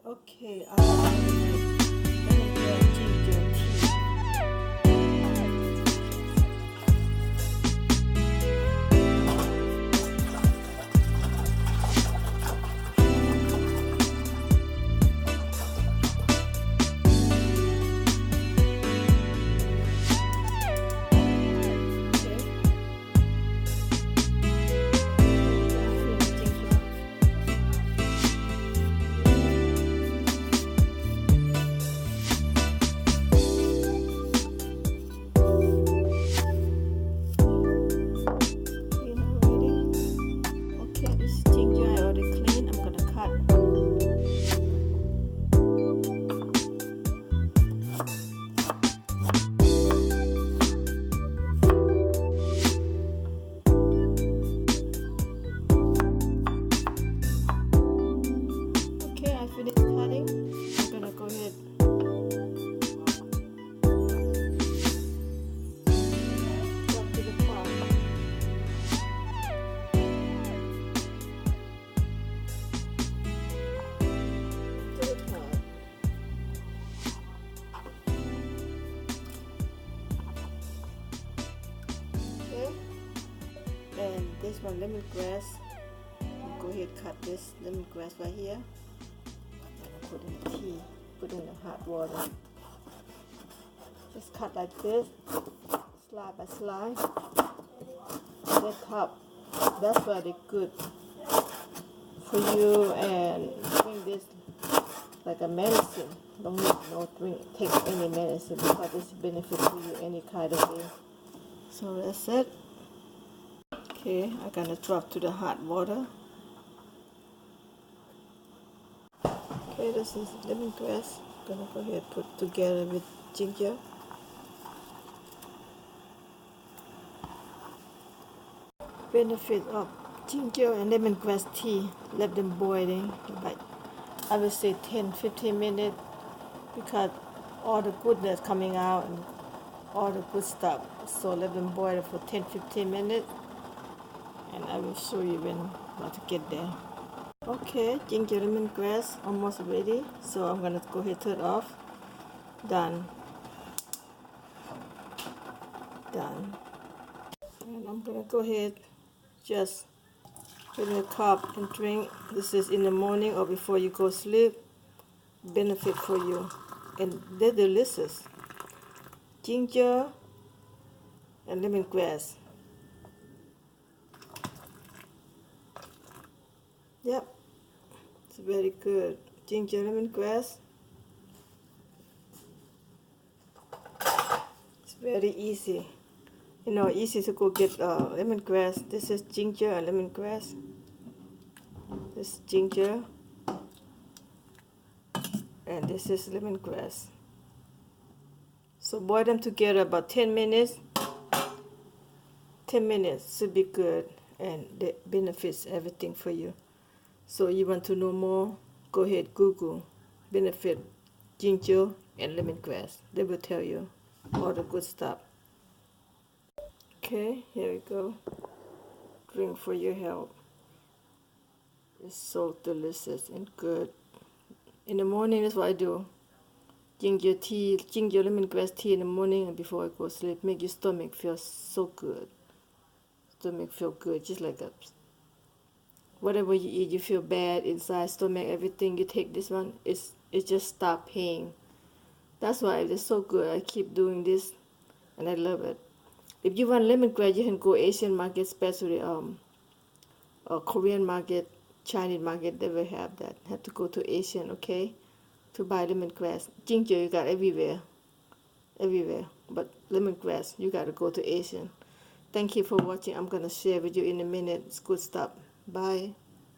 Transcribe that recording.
Okay, lemongrass ginger tea. Finish cutting. I'm gonna go ahead drop to the pot. To the pot. Okay. And this one lemongrass. Go ahead cut this lemongrass right here. Put in the tea, put in the hot water. Just cut like this, slide by slide. The top, that's very good for you, and drink this like a medicine. Don't need no drink, take any medicine because it's benefit for you any kind of way. So that's it. Okay, I'm gonna drop to the hot water. Okay, this is lemongrass. I'm gonna go ahead and put together with ginger. Benefit of ginger and lemongrass tea. Let them boiling, like I would say 10-15 minutes, because all the goodness coming out and all the good stuff. So let them boil for 10-15 minutes, and I will show you when to get there. Okay, ginger lemongrass almost ready, so I'm gonna go ahead and turn it off. Done. And I'm gonna go ahead, just put in a cup and drink. This is in the morning or before you go sleep. Benefit for you, and they're delicious. Ginger and lemongrass. Yep, it's very good. Ginger lemongrass. It's very easy. You know, easy to go get lemongrass. This is ginger and lemongrass. This is ginger, and this is lemongrass. So boil them together about 10 minutes. 10 minutes should be good, and it benefits everything for you. So you want to know more, go ahead, Google benefit ginger and lemongrass. They will tell you all the good stuff. Okay, here we go. Drink for your health. It's so delicious and good. In the morning, that's what I do. Ginger tea, ginger lemongrass tea in the morning and before I go to sleep. Make your stomach feel so good. Stomach feel good, just like that. Whatever you eat, you feel bad inside, stomach, everything, you take this one, it just stop pain. That's why it's so good. I keep doing this, and I love it. If you want lemongrass, you can go Asian market, especially Korean market, Chinese market, they will have that. Have to go to Asian, okay, to buy lemongrass. Ginger, you got everywhere. But lemongrass, you got to go to Asian. Thank you for watching. I'm going to share with you in a minute. It's good stuff. Bye.